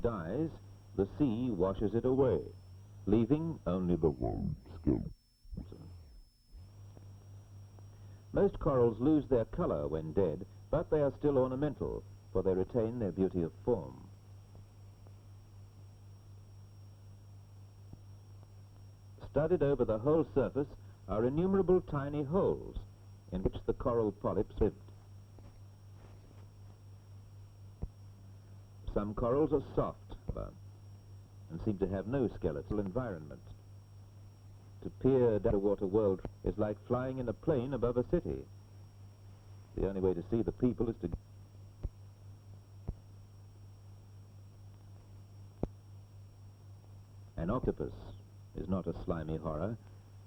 dies, the sea washes it away, leaving only the white skeleton. Most corals lose their color when dead, but they are still ornamental, for they retain their beauty of form. Studded over the whole surface are innumerable tiny holes in which the coral polyps lived. Some corals are soft and seem to have no skeletal environment. To peer down the water world is like flying in a plane above a city. The only way to see the people is to... An octopus is not a slimy horror,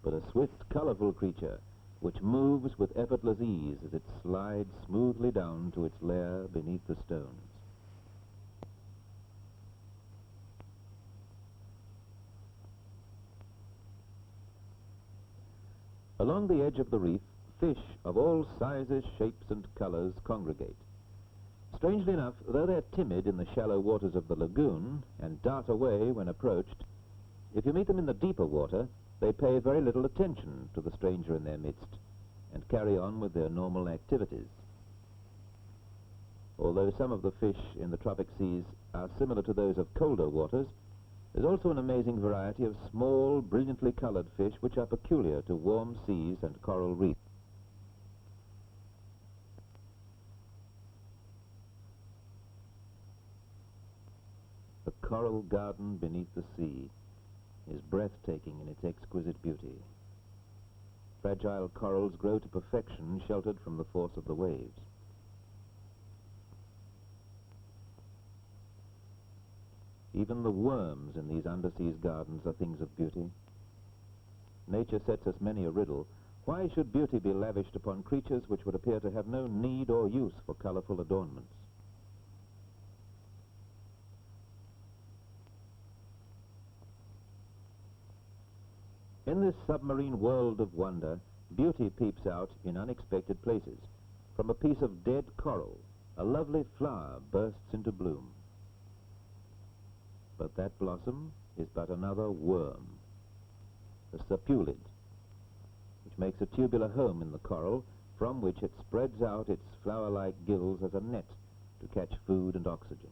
but a swift, colorful creature which moves with effortless ease as it slides smoothly down to its lair beneath the stones. Along the edge of the reef, fish of all sizes, shapes and colors congregate. Strangely enough, though they're timid in the shallow waters of the lagoon and dart away when approached, if you meet them in the deeper water, they pay very little attention to the stranger in their midst and carry on with their normal activities. Although some of the fish in the tropic seas are similar to those of colder waters, there's also an amazing variety of small, brilliantly colored fish which are peculiar to warm seas and coral reefs. The coral garden beneath the sea is breathtaking in its exquisite beauty. Fragile corals grow to perfection, sheltered from the force of the waves. Even the worms in these underseas gardens are things of beauty. Nature sets us many a riddle. Why should beauty be lavished upon creatures which would appear to have no need or use for colorful adornments? In this submarine world of wonder, beauty peeps out in unexpected places. From a piece of dead coral, a lovely flower bursts into bloom. But that blossom is but another worm, a sapulid, which makes a tubular home in the coral, from which it spreads out its flower-like gills as a net to catch food and oxygen.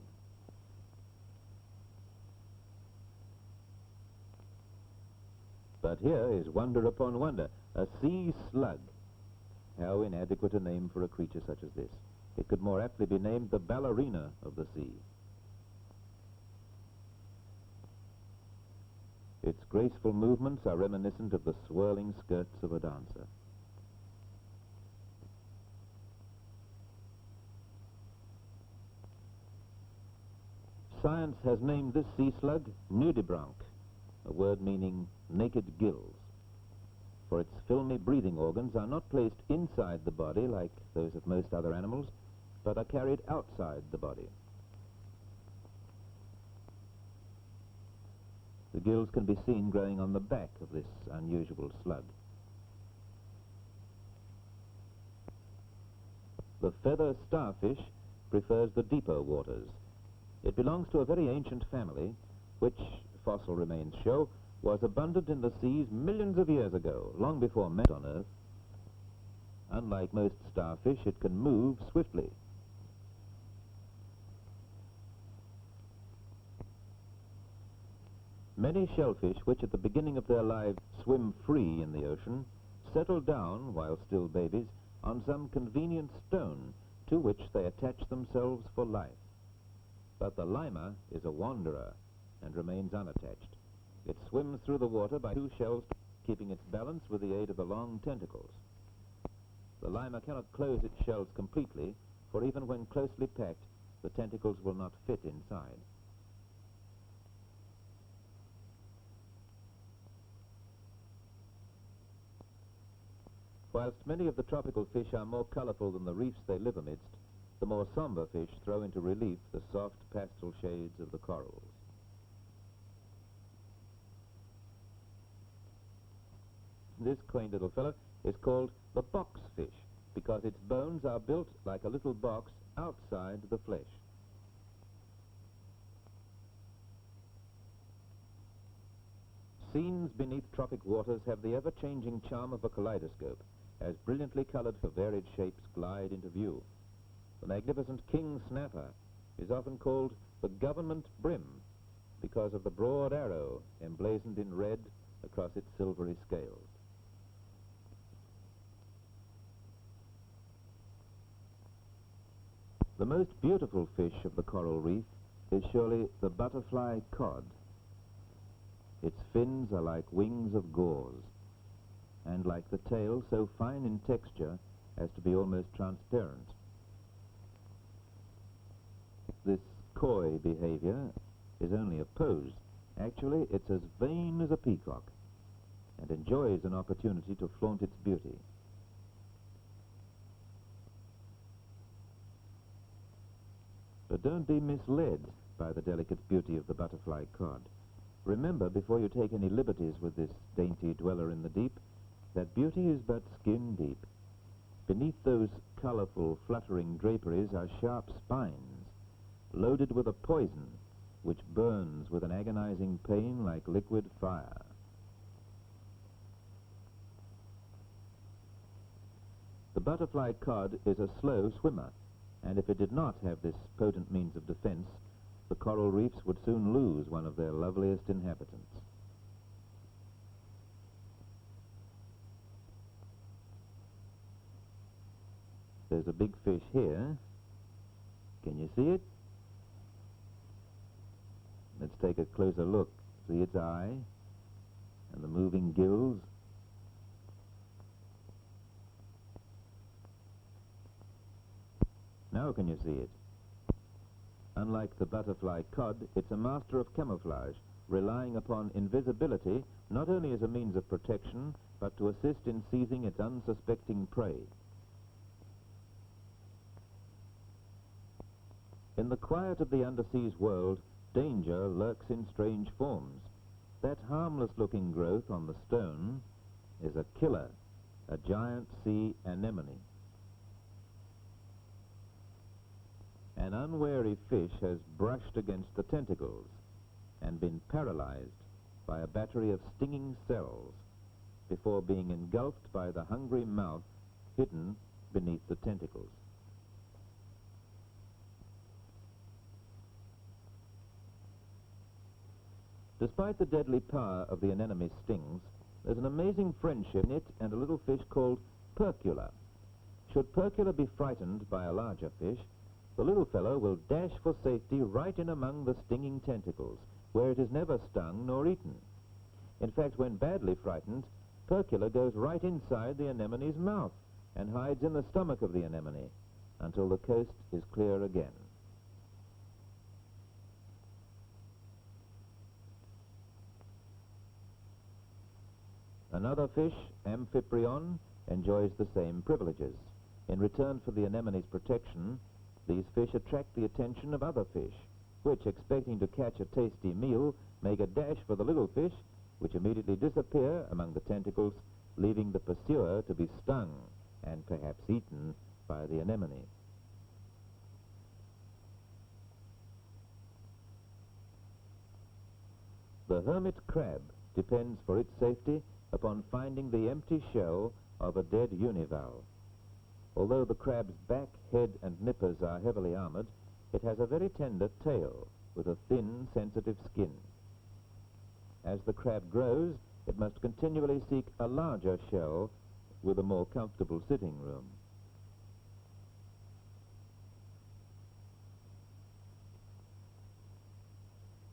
But here is wonder upon wonder, a sea slug. How inadequate a name for a creature such as this. It could more aptly be named the ballerina of the sea. Its graceful movements are reminiscent of the swirling skirts of a dancer. Science has named this sea slug nudibranch, a word meaning naked gills, for its filmy breathing organs are not placed inside the body like those of most other animals, but are carried outside the body. The gills can be seen growing on the back of this unusual slug. The feather starfish prefers the deeper waters. It belongs to a very ancient family, which, fossil remains show, was abundant in the seas millions of years ago, long before man on Earth. Unlike most starfish, it can move swiftly. Many shellfish, which at the beginning of their lives swim free in the ocean, settle down, while still babies, on some convenient stone to which they attach themselves for life. But the lima is a wanderer and remains unattached. It swims through the water by two shells, keeping its balance with the aid of the long tentacles. The lima cannot close its shells completely, for even when closely packed, the tentacles will not fit inside. Whilst many of the tropical fish are more colorful than the reefs they live amidst, the more somber fish throw into relief the soft pastel shades of the corals. This quaint little fellow is called the box fish because its bones are built like a little box outside the flesh. Scenes beneath tropic waters have the ever-changing charm of a kaleidoscope, as brilliantly colored varied shapes glide into view. The magnificent king snapper is often called the government brim because of the broad arrow emblazoned in red across its silvery scales. The most beautiful fish of the coral reef is surely the butterfly cod. Its fins are like wings of gauze, and like the tail, so fine in texture as to be almost transparent. This coy behavior is only a pose. Actually, it's as vain as a peacock and enjoys an opportunity to flaunt its beauty. But don't be misled by the delicate beauty of the butterfly cod. Remember, before you take any liberties with this dainty dweller in the deep, that beauty is but skin deep. Beneath those colorful, fluttering draperies are sharp spines, loaded with a poison which burns with an agonizing pain like liquid fire. The butterfly cod is a slow swimmer, and if it did not have this potent means of defense, the coral reefs would soon lose one of their loveliest inhabitants. There's a big fish here. Can you see it? Let's take a closer look. See its eye and the moving gills. Now can you see it? Unlike the butterfly cod, it's a master of camouflage, relying upon invisibility not only as a means of protection, but to assist in seizing its unsuspecting prey. In the quiet of the underseas world, danger lurks in strange forms. That harmless-looking growth on the stone is a killer, a giant sea anemone. An unwary fish has brushed against the tentacles and been paralyzed by a battery of stinging cells before being engulfed by the hungry mouth hidden beneath the tentacles. Despite the deadly power of the anemone's stings, there's an amazing friendship in it and a little fish called Percula. Should Percula be frightened by a larger fish, the little fellow will dash for safety right in among the stinging tentacles, where it is never stung nor eaten. In fact, when badly frightened, Percula goes right inside the anemone's mouth and hides in the stomach of the anemone until the coast is clear again. Another fish, Amphiprion, enjoys the same privileges. In return for the anemone's protection, these fish attract the attention of other fish, which, expecting to catch a tasty meal, make a dash for the little fish, which immediately disappear among the tentacles, leaving the pursuer to be stung and perhaps eaten by the anemone. The hermit crab depends for its safety upon finding the empty shell of a dead univalve. Although the crab's back, head, and nippers are heavily armored, it has a very tender tail with a thin, sensitive skin. As the crab grows, it must continually seek a larger shell with a more comfortable sitting room.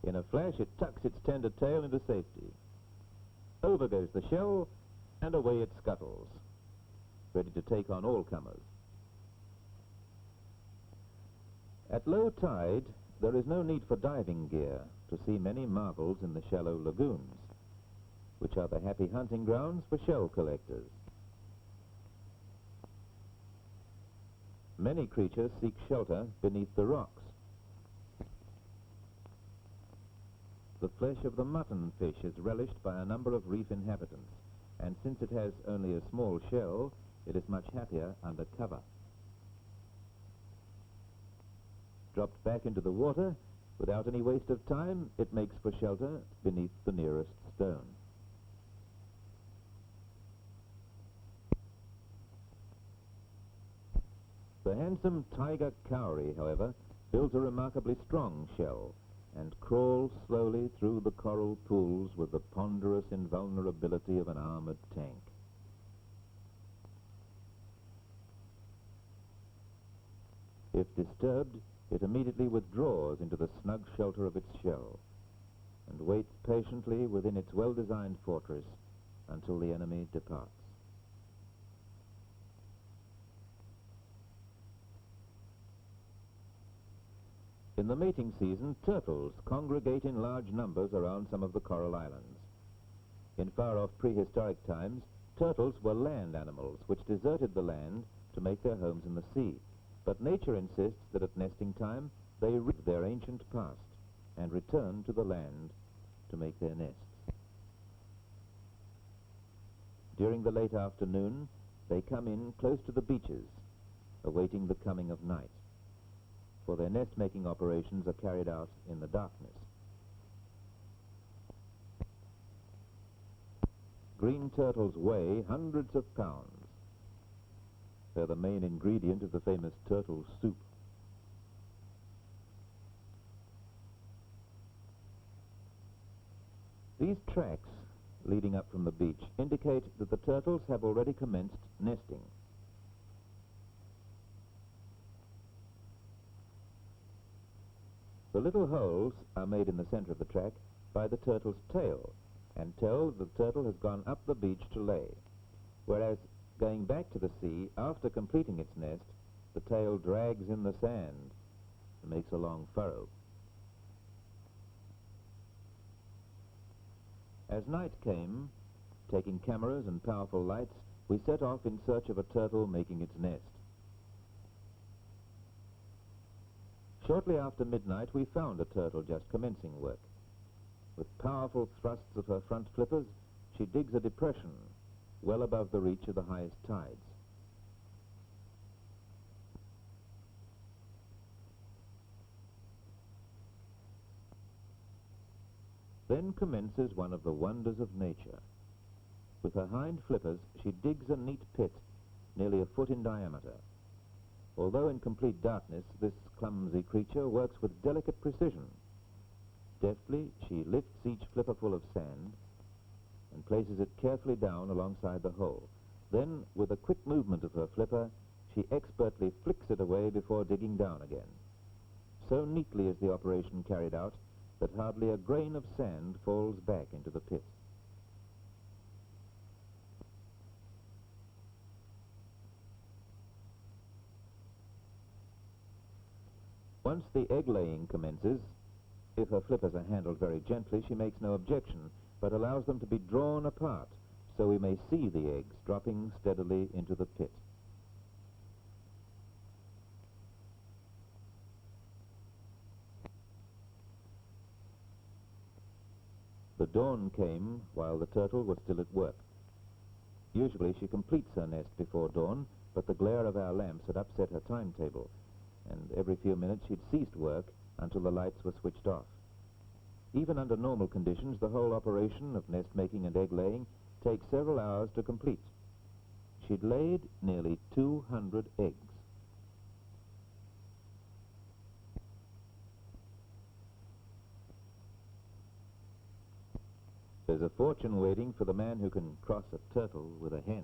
In a flash, it tucks its tender tail into safety. Over goes the shell, and away it scuttles, ready to take on all comers. At low tide, there is no need for diving gear to see many marvels in the shallow lagoons, which are the happy hunting grounds for shell collectors. Many creatures seek shelter beneath the rocks. The flesh of the mutton fish is relished by a number of reef inhabitants, and since it has only a small shell, it is much happier under cover. Dropped back into the water, without any waste of time, it makes for shelter beneath the nearest stone. The handsome tiger cowrie, however, builds a remarkably strong shell and crawls slowly through the coral pools with the ponderous invulnerability of an armored tank. If disturbed, it immediately withdraws into the snug shelter of its shell and waits patiently within its well-designed fortress until the enemy departs. In the mating season, turtles congregate in large numbers around some of the coral islands. In far-off prehistoric times, turtles were land animals which deserted the land to make their homes in the sea. But nature insists that at nesting time they leave their ancient past and return to the land to make their nests. During the late afternoon, they come in close to the beaches, awaiting the coming of night, for their nest-making operations are carried out in the darkness. Green turtles weigh hundreds of pounds. They're the main ingredient of the famous turtle soup. These tracks leading up from the beach indicate that the turtles have already commenced nesting. The little holes are made in the center of the track by the turtle's tail and tell that the turtle has gone up the beach to lay, whereas going back to the sea after completing its nest, the tail drags in the sand and makes a long furrow. As night came, taking cameras and powerful lights, we set off in search of a turtle making its nest. Shortly after midnight, we found a turtle just commencing work. With powerful thrusts of her front flippers, she digs a depression well above the reach of the highest tides. Then commences one of the wonders of nature. With her hind flippers, she digs a neat pit, nearly a foot in diameter. Although in complete darkness, this clumsy creature works with delicate precision. Deftly, she lifts each flipper full of sand and places it carefully down alongside the hole. Then, with a quick movement of her flipper, she expertly flicks it away before digging down again. So neatly is the operation carried out that hardly a grain of sand falls back into the pit. Once the egg-laying commences, if her flippers are handled very gently, she makes no objection, but allows them to be drawn apart so we may see the eggs dropping steadily into the pit. The dawn came while the turtle was still at work. Usually she completes her nest before dawn, but the glare of our lamps had upset her timetable, and every few minutes she'd ceased work until the lights were switched off. Even under normal conditions, the whole operation of nest-making and egg-laying takes several hours to complete. She'd laid nearly 200 eggs. There's a fortune waiting for the man who can cross a turtle with a hen.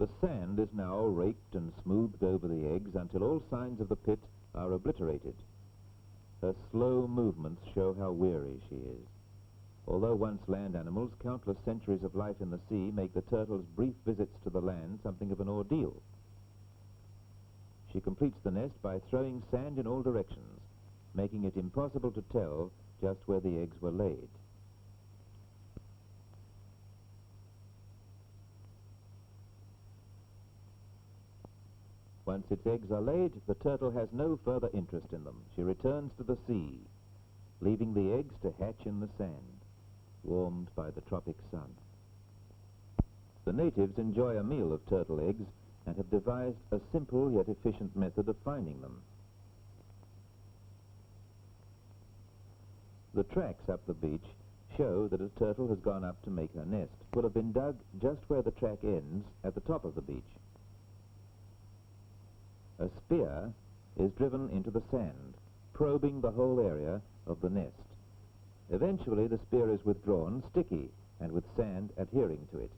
The sand is now raked and smoothed over the eggs until all signs of the pit are obliterated. Her slow movements show how weary she is. Although once land animals, countless centuries of life in the sea make the turtle's brief visits to the land something of an ordeal. She completes the nest by throwing sand in all directions, making it impossible to tell just where the eggs were laid. Once its eggs are laid, the turtle has no further interest in them. She returns to the sea, leaving the eggs to hatch in the sand, warmed by the tropic sun. The natives enjoy a meal of turtle eggs and have devised a simple yet efficient method of finding them. The tracks up the beach show that a turtle has gone up to make her nest. It will have been dug just where the track ends at the top of the beach. A spear is driven into the sand, probing the whole area of the nest. Eventually the spear is withdrawn, sticky, and with sand adhering to it.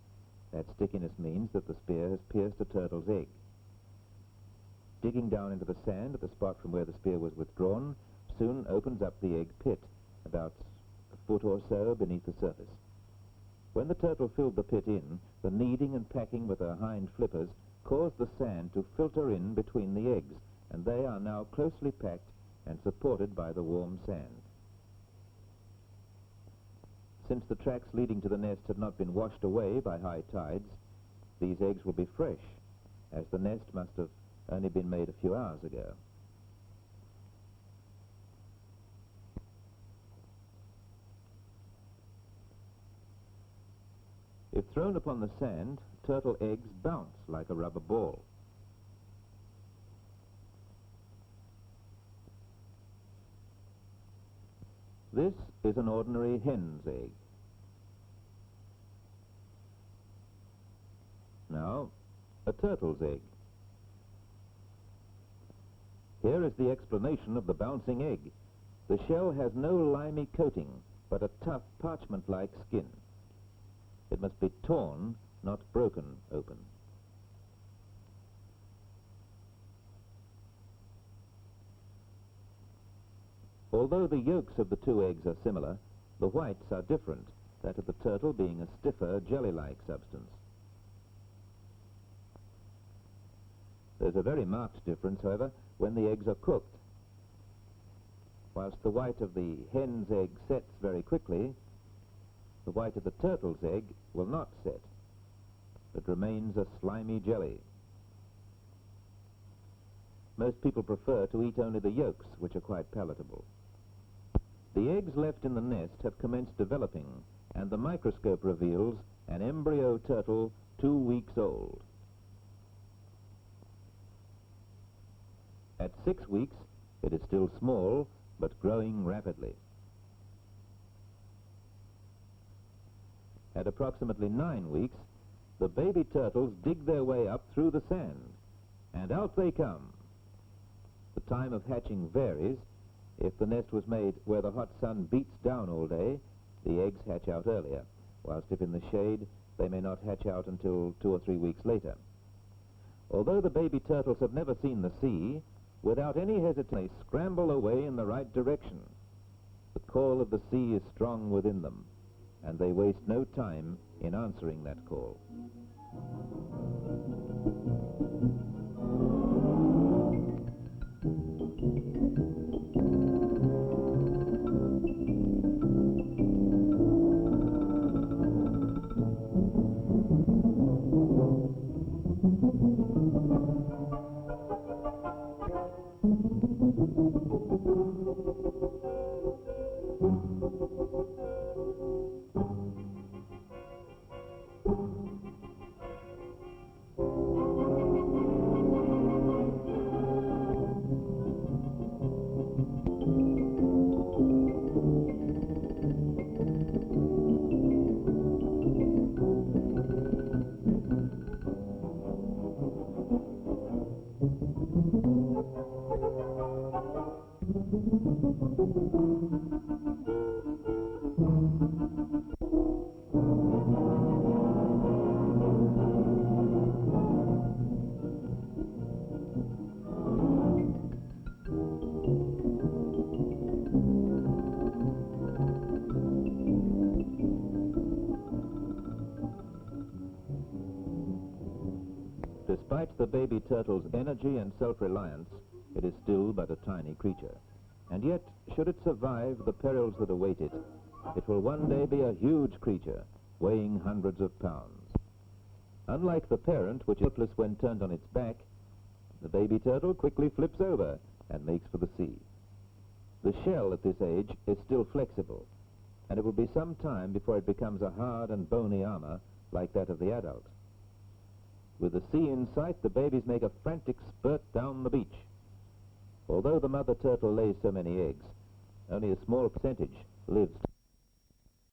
That stickiness means that the spear has pierced a turtle's egg. Digging down into the sand at the spot from where the spear was withdrawn soon opens up the egg pit, about a foot or so beneath the surface. When the turtle filled the pit in, the kneading and packing with her hind flippers caused the sand to filter in between the eggs, and they are now closely packed and supported by the warm sand. Since the tracks leading to the nest had not been washed away by high tides, these eggs will be fresh, as the nest must have only been made a few hours ago. If thrown upon the sand, turtle eggs bounce like a rubber ball. This is an ordinary hen's egg. Now, a turtle's egg. Here is the explanation of the bouncing egg. The shell has no limy coating, but a tough parchment-like skin. It must be torn, not broken open. Although the yolks of the two eggs are similar, the whites are different, that of the turtle being a stiffer, jelly-like substance. There's a very marked difference, however, when the eggs are cooked. Whilst the white of the hen's egg sets very quickly, the white of the turtle's egg will not set. It remains a slimy jelly. Most people prefer to eat only the yolks, which are quite palatable. The eggs left in the nest have commenced developing, and the microscope reveals an embryo turtle 2 weeks old. At 6 weeks, it is still small, but growing rapidly. At approximately 9 weeks, the baby turtles dig their way up through the sand, and out they come. The time of hatching varies. If the nest was made where the hot sun beats down all day, the eggs hatch out earlier, whilst if in the shade, they may not hatch out until 2 or 3 weeks later. Although the baby turtles have never seen the sea, without any hesitation, they scramble away in the right direction. The call of the sea is strong within them, and they waste no time in answering that call. Despite the baby turtle's energy and self-reliance, it is still but a tiny creature. And yet, should it survive the perils that await it, it will one day be a huge creature, weighing hundreds of pounds. Unlike the parent, which is helpless when turned on its back, the baby turtle quickly flips over and makes for the sea. The shell at this age is still flexible, and it will be some time before it becomes a hard and bony armor like that of the adult. With the sea in sight, the babies make a frantic spurt down the beach. Although the mother turtle lays so many eggs, only a small percentage lives.